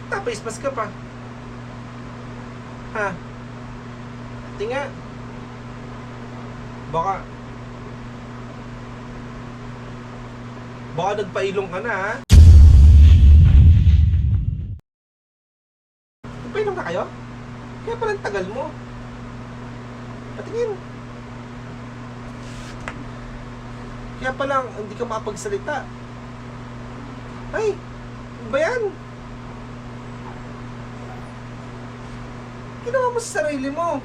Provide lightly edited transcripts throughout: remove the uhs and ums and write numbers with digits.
Nagtapaispas ka pa. Ha? Tinga. Baka nagpailong ka na, ha? Nagpailong na kayo? Kaya pala ang tagal mo. Patingin. Kaya pala hindi ka makapagsalita. Ay, ano ba yan? Ginawa mo sa sarili mo.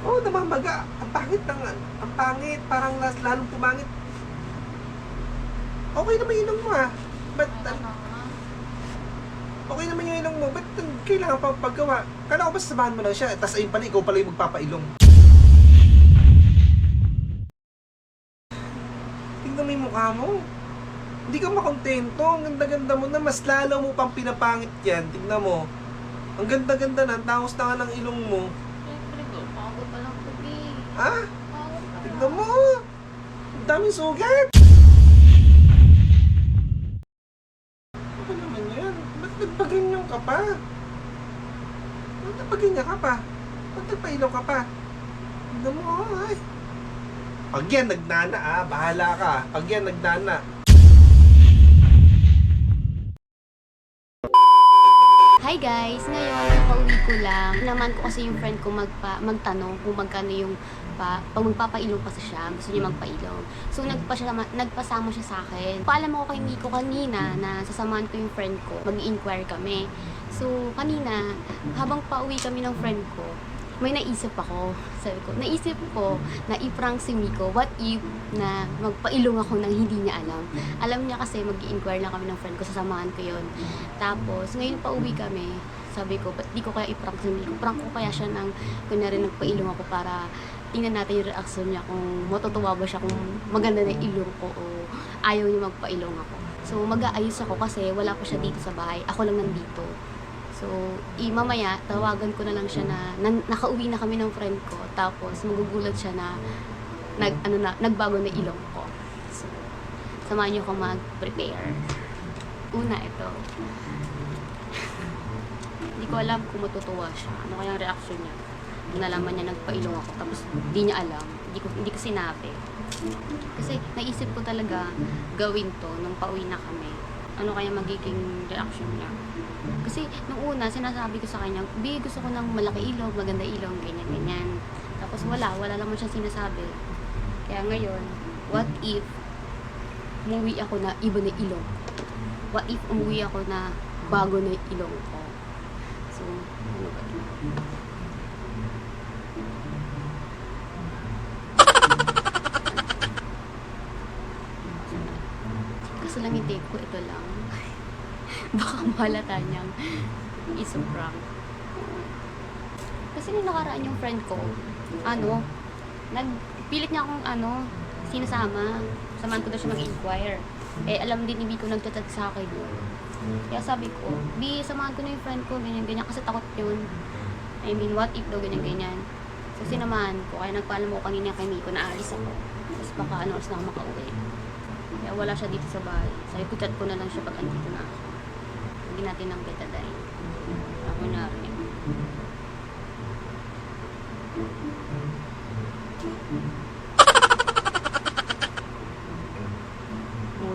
Oo, namamaga. Ang pangit. Parang lalong pumangit. Okay naman yung ilong mo, ha? Ba't, okay naman yung ilong mo. Ba't kailangan pa paggawa? Kala ko ba sasamahan mo lang siya? Tapos ayun pala, ikaw pala yung magpapailong. Tingnan mo yung mukha mo. Hindi ka makontento. Ang ganda-ganda mo na. Mas lalo mo pang pinapangit yan. Tingnan mo. Ang ganda-ganda na. Ang tangos na nga ng ilong mo. Siyempre ko, pagod pa lang ko, B. Ha? Pagod pa lang. Tingnan mo. Ang daming sugat. Ano naman yan? Ba't nagpaganyan ka pa? Ba't nagpaganyan ka pa? Ba't nagpailaw ka pa? Tingnan mo, ay. Pag yan nagnana, bahala ka. Pag yan nagnana. Hi guys! Ngayon, nakauwi ko lang. Naman ko kasi yung friend ko magtanong kung magkano yung pag magpapailong kasi siya, gusto niya magpailong. So, nagpasama siya sa akin. Paalam ako kay Miko kanina na sasamahan ko yung friend ko. Mag-inquire kami. So, kanina, habang pauwi kami ng friend ko, may naisip ako. Sabi ko, naisip ko na i-prank si Miko. What if na magpailong ako nang hindi niya alam? Alam niya kasi mag-i-inquire lang kami ng friend ko, sasamahan ko yun. Tapos, ngayon pa uwi kami, sabi ko, ba't di ko kaya i-prank si Miko? Prank ko kaya siya nang kunyari nagpailong ako para tingnan natin yung reaction niya, kung matutuwa ba siya, kung maganda na ilong ko o ayaw niya magpailong ako. So, mag-aayos ako kasi wala pa siya dito sa bahay. Ako lang nandito. So, mamaya, tawagan ko na lang siya na nakauwi na kami ng friend ko. Tapos, magugulat siya na nagbago na ilong ko. So, samahan niyo ko mag-prepare. Una, ito. Hindi ko alam kung matutuwa siya. Ano kaya ang reaction niya? Nalaman niya nagpailong ako. Tapos, hindi niya alam. Hindi ko sinabi. Kasi, naisip ko talaga gawin to nung pauwi na kami. Ano kaya magiging reaction niya? Kasi nung una, sinasabi ko sa kanya, B, gusto ko ng malaki ilong, maganda ilong, ganyan. Tapos wala naman siyang sinasabi. Kaya ngayon, what if umuwi ako na iba na ilong? What if umuwi ako na bago na ilong ko? So, ano ba ito? Kaso lang yung tape ko, ito lang. Baka mahalata niyang isuprank. Kasi nung nakaraan yung friend ko, nagpilit niya akong sinasama. Samahan ko daw siya mag-inquire. Eh, alam din, hindi ko nagtatag sa akin. Kaya sabi ko, B, samahan ko na yung friend ko, ganyan. Kasi takot yun. I mean, what if daw, ganyan. So, sinamahan ko. Kaya nagpaalam ko kanina kay Miko na aalis ako. Tapos baka oras na ako makauwi. Kaya wala siya dito sa bahay. Sabi ko, chat ko na lang siya pag andito na ako. Hindi natin ang betadine. Ako na rin.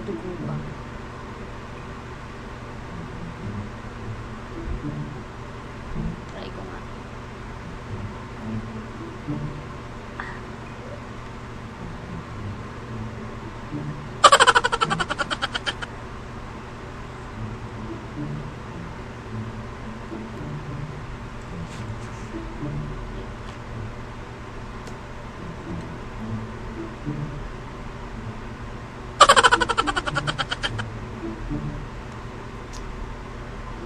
Dugo pa. Try ko nga.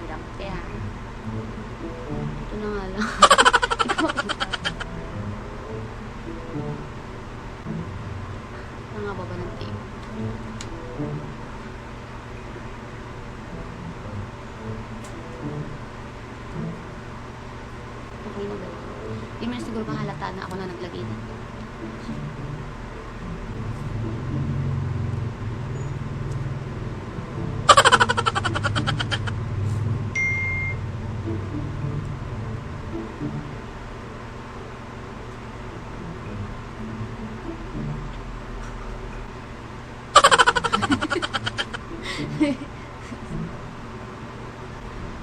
Hirap kaya. Ito na nga lang. Hindi ko makita. Nangaba ba ng tape? Okay na ba? Hindi mo na siguro mahalata na ako na naglagay nito.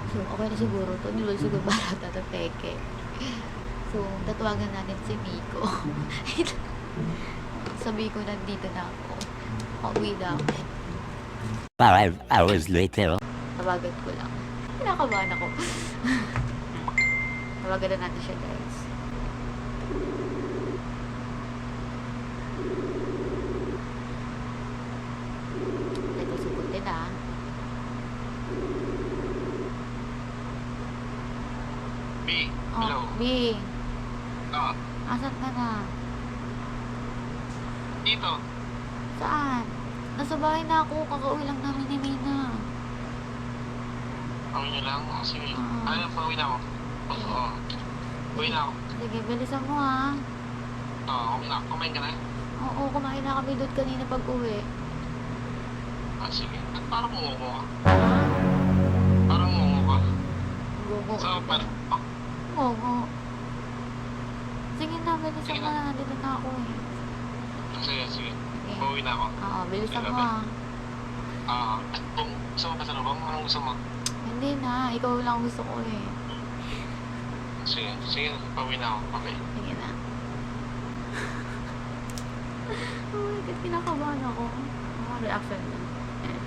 So, okay na siguro to. Hindi mo siguro barata to peke. So, tatawagan natin si Miko. Sabi ko, nandito na ako. Pauwi na ako. 5 hours later. Tawagan ko lang. Kinakabahan ako. Tawagan na natin siya, guys. Ito, sugutin ah. B, Oh, B. Ah, Asan ka na? dito. Saan? Nasa bahay na ako. Kakauwi lang namin ni Mina. Pauwi niyo lang? Sige. Oo. Ano, pauwi na ako. Oo. Pauwi na ako. Sige, bilisan mo ha. Oo, kumain ka na? Oo, kumain na kami doon kanina pag uwi. Ah, sige. At parang umuuko ka. Ha? Parang umuuko ka. Gogo. So, parang... Gogo. Sige na, bilisan Sige mo na. na. Nandito na ako eh. Sige, sige. Sige. Pauwi na ako. Oo, bilisan Sige, mo ha. Kung gusto mo pa sa lubang, anong gusto mo? Hindi na, ikaw lang gusto ko eh. Sige, sige. Pauwi na ako. Okay. Sige na. Oh my God, kinakabahan ako. Ang reaction niya. Eh.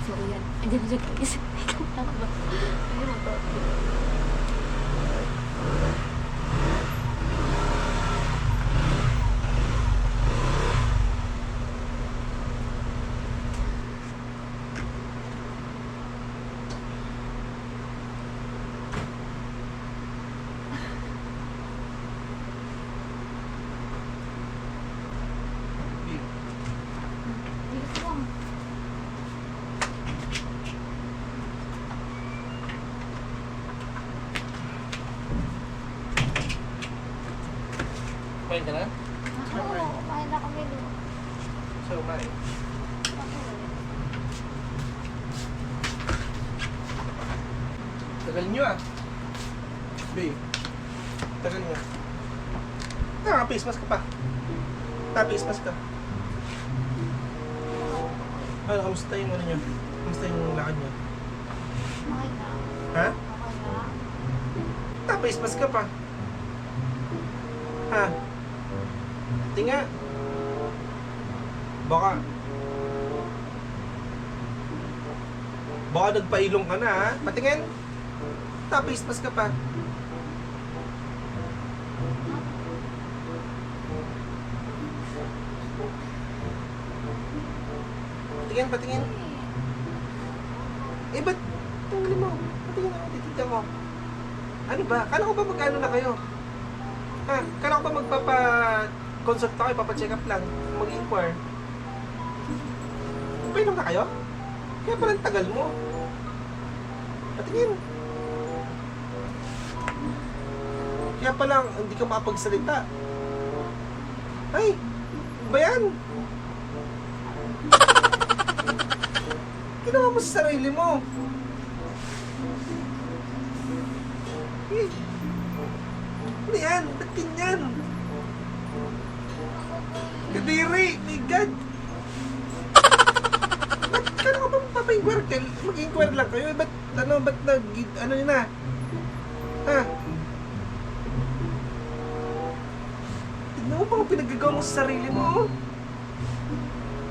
So, yan. Andiyan na siya guys. Ikaw lang ba? Hindi mo to. Bilis mo. Kumain ka na? Oo, kumain na kami doon. So, kumain. Tagal nyo ah. Babe. Tagal nyo. Naka-face mask ka pa. Naka-face mask ka. Ano, kamusta yung ano nyo? Kamusta yung lakad nyo? Okay na. Ha? Okay na. Naka-face mask ka pa. Ha? Tinga. Baka nagpailong ka na ha? Patingin. Naka-face mask ka pa. Patingin, patingin. Eh, ba't tanggalin mo? Patingin ako, titignan ko. Ano ba? Kala ko ba mag-ano na kayo? Ha? Kala ko ba magpapa-consult na kayo, papa-check up lang, mag-inquire? Painom na kayo? Kaya pala ang tagal mo. Patingin. Kaya pala hindi ka makapagsalita. Ay! Ano ba yan? Ginawa mo sa sarili mo. Eh, ano yan? Ba't ganyan? Kadiri! My God! Ba't ka na ka ba magpapa-inquire? Mag-inquire lang kayo. Ba't ano yun na? Ha? Tignan mo pa kung pinagagawa mo sa sarili mo.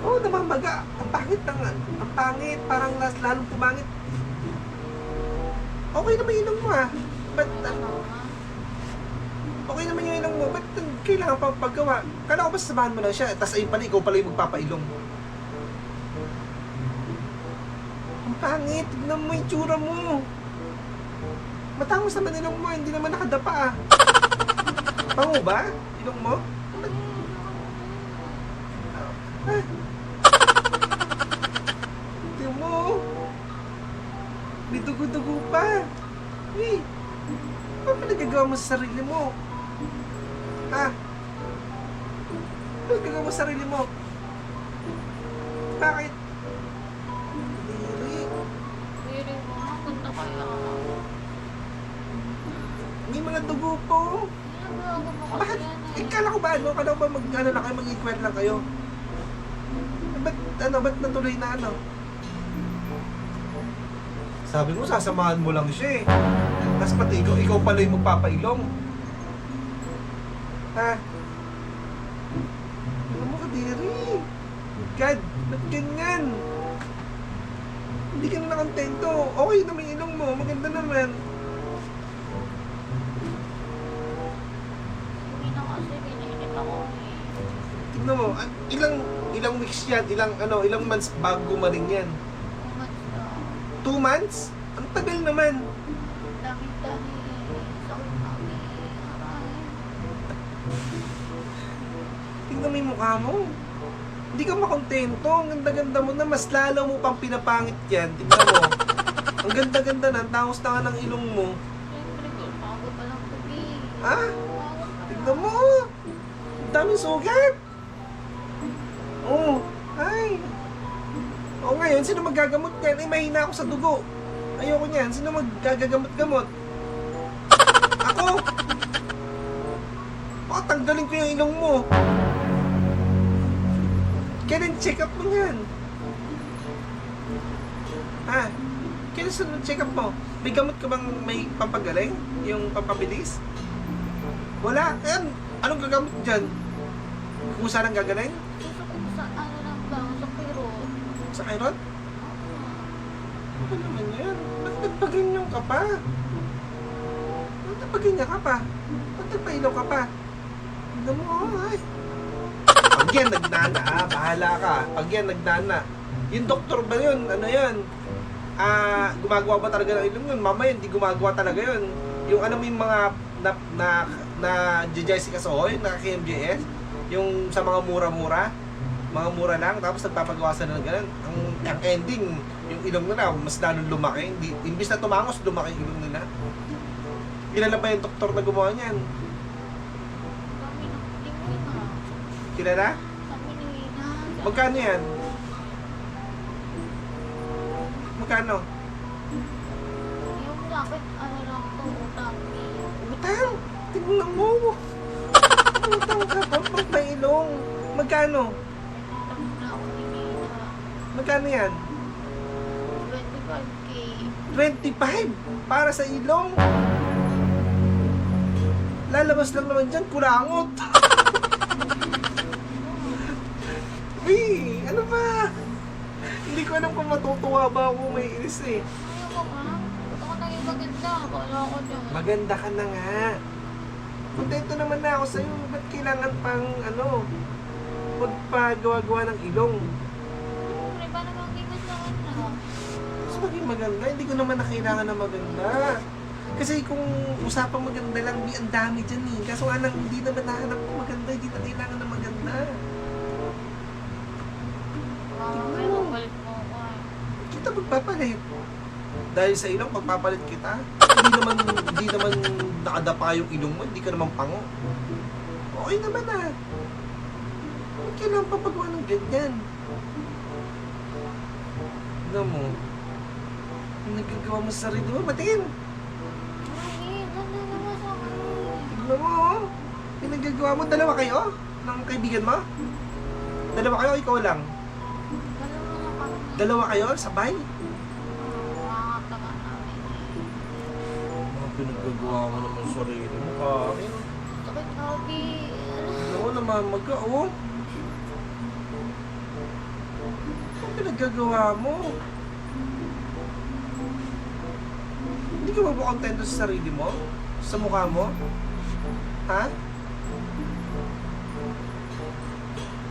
Oo, namamaga. Ang pangit. Parang lalong pumangit. Okay naman yun mo ah. Ba't, okay naman yung ilang mo. Ba't kailangan pa paggawa? Kala ko ba sasamahan mo lang siya? Tapos ayun pala, ikaw pala yung magpapailong. Ang pangit. Tignan mo yung tsura mo. Matangos naman ilong mo. Hindi naman nakadapa ah. Pango ba? Ilong mo? Ah. Tignan mo. May dugo-dugo pa. Eh, ano pa nagagawa mo sa sarili mo? Ha? Ano nagagawa mo sa sarili mo? Bakit? Diri. Pero punta kaya. May mga dugo po. Ginagawa ko Bakit? kasi yan Eh, kala ko ba ano? Kala ko ba mag-inquire lang kayo? Ano ba't natuloy na ano? Sabi mo, sasamahan mo lang siya eh. Tapos pati ikaw pala yung magpapailong. Ha? Ano mo ka, Diri? God, ba't ganyan? Hindi ka na nakontento. Okay naman yung ilong mo, maganda naman. Hindi na kasi pinilit ako eh. Tignan mo, ilang weeks yan, ilang months bago gumaling yan. Umat na. 2 months? Ang tagal naman. Dami-dami eh. Sakit kami. Aray. Tingnan mo yung mukha mo. Hindi ka makontento. Ang ganda-ganda mo na. Mas lalo mo pang pinapangit yan. Tingnan mo. Ang ganda-ganda na. Tangos na nga ng ilong mo. Siyempre, bago pa lang ito eh. Ha? Bago pa lang. Tingnan mo. Ang daming sugat. Oh. Ay. O ngayon, sino magagamot niyan? Eh, mahina ako sa dugo. Ayoko niyan. Sino magagamot-gamot? Ako. Baka tanggalin ko yung ilong mo. Kailan check up mo yan? Ha? Kailan sunod check up mo? May gamot ka bang may pampagaling? Yung pampabilis? Wala. Ayan. Anong gagamot dyan? Kusa ng gagaling? Gusto ko sa ano lang ba? Sa kirot. Sa Kairon? Ano naman yan? Ba't nagpaganyan ka pa? Ba't nagpaganyan ka pa? Ba't nagpailaw ka pa? Ano mo, ay. Pag yan nagnana, bahala ka. Pag yan nagnana. Yung doktor ba yun? Ano yun? Gumagawa ba talaga ng ilong yun? Mamaya hindi gumagawa talaga yun. Yung ano mo yung mga na Jessica Sohoy, na KMJS, yung sa mga mura-mura, mga mura lang, tapos nagpapagawa sila ng ganun. Ang ending, yung ilong nila, mas lalong lumaki. Imbis na tumangos, lumaki yung ilong nila. Kilala ba yung doktor na gumawa niyan? Kami na. Tingin na. Kilala? Kami ni Ina. Magkano yan? Magkano? Yung sakit, ano lang ito, utang eh. Utang! Tingnan mo! Utang ka pa, pag may ilong. Magkano? Utang na ako ni Ina. Magkano yan? 25K. 25 para sa ilong. Lalabas lang naman dyan, kulangot. Uy, ano ba? Hindi ko alam kung matutuwa ba ako may inis eh. Ayaw ko nga. Gusto ko naging maganda. Kala ko dyan. Maganda ka na nga. Kontento naman na ako sa'yo. Ba't kailangan pang magpagawa-gawa ng ilong? Siyempre, paano magiging sa kanya? Mas maging maganda, hindi ko naman na kailangan na maganda. Kasi kung usapang maganda lang, ang dami dyan eh. Kaso nga lang, hindi naman nahanap ng maganda, hindi na kailangan na maganda. May mabalit mo ako eh. Kita magpapalit. Dahil sa ilong, pagpapalit kita. Hindi naman nakadapa yung ilong mo, hindi ka naman pango. Okay naman ah. Huwag kailangan papagawa ng ganyan. Tignan mo. Yung nagagawa mo sa sarili mo, batiin. Ay, ganda naman sa akin. Tignan mo, oh. Yung nagagawa mo, dalawa kayo? Ng kaibigan mo? Dalawa kayo, ikaw lang? Dalawa na kami. Dalawa kayo, sabay? Makakatawa namin. Mga pinagagawa mo naman sa sarili mo, Karin. Sakit lagi. Oo naman, oh. Ano pinagagawa mo? Hindi ka ba ba kontento sa sarili mo? Sa mukha mo? Ha?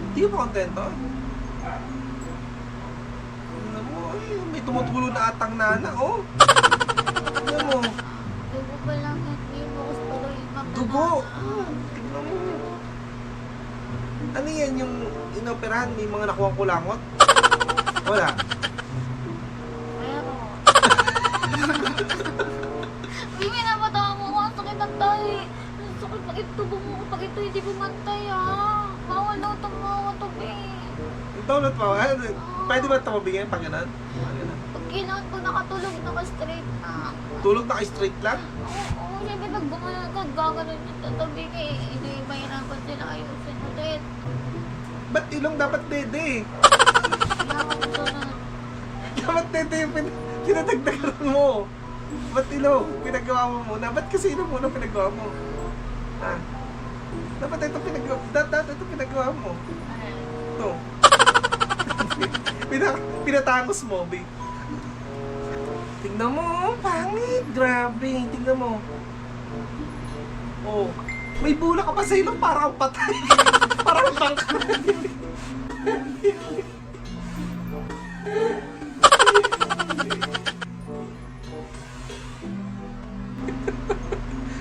Hindi ka ba kontento? Ano mo, ay, may tumutulo na atang nana, oh. Ano mo? Dugo pa lang yan. Hindi mo gusto ko yung magdala. Dugo! Tignan mo. Ano yan yung inoperahan? May mga nakuhang kulangot? Wala. Pero. May minapatawa mo ko. Ang sakit ng tayo. Ang sakit pag ito bumuko. Pag ito hindi bumantay ah. Bawal daw itong mga tubi. Yung tawlat pa, pwede ba tumabingin pag gano'n? Pag gano'n. Pag kailangan ko nakatulog, naka-straight na. Tulog na straight lang? Oo, siyempre pag gumanon ka, gaganon yung tatabi ka eh. Hindi mahirapan sila ayusin ulit. Ba't ilong dapat dede? ito yung pinadagdagan mo? Ba't ilong? Pinagawa mo muna. Ba't kasi ilong muna pinagawa mo? Ha? Dapat ito pinagawa mo. Ito. Pinatangos mo, babe. Tingnan mo, pangit. Grabe, tingnan mo. Oh, may bula ka pa sa ilong, parang kang patay. Parang bangka.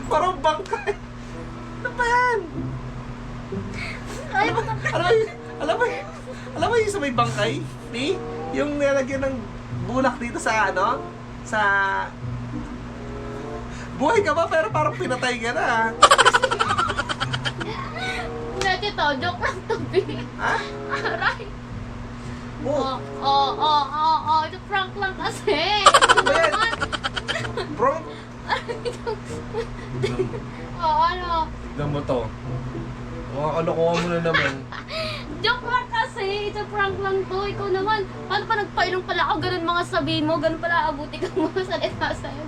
Parang bangka. Ano ba yan? Ay, baka... Alam mo yung sa may bangkay? Ni? Yung nilagyan ng bulak dito sa ano? Sa... Buhay ka ba pero parang pinatay ka na ah. Hindi, ito, joke lang to, be. Ha? Aray. Oh, Ito prank lang kasi. ano ba yan? Bro, Ano? tignan mo to. Makakalokoha mo na naman. Joke lang kasi. Ito prank lang to. Ikaw naman. Paano pa nagpailong pala ako? Ganun mga sabihin mo. Ganun pala abuti kang mga salita sa'yo.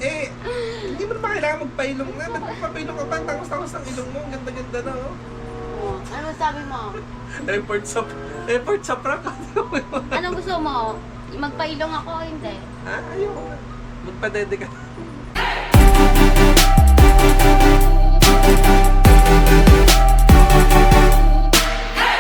Eh, hindi mo naman kailangan magpailong na. Ba't magpapailong ka pa? Ang tangos-tangos ng ilong mo. Ang ganda-ganda na, oh. Oh, ano sabi mo? Effort sa prank. Anong gusto mo? Magpailong ako o hindi? Ha? Ayoko na. Magpadede ka.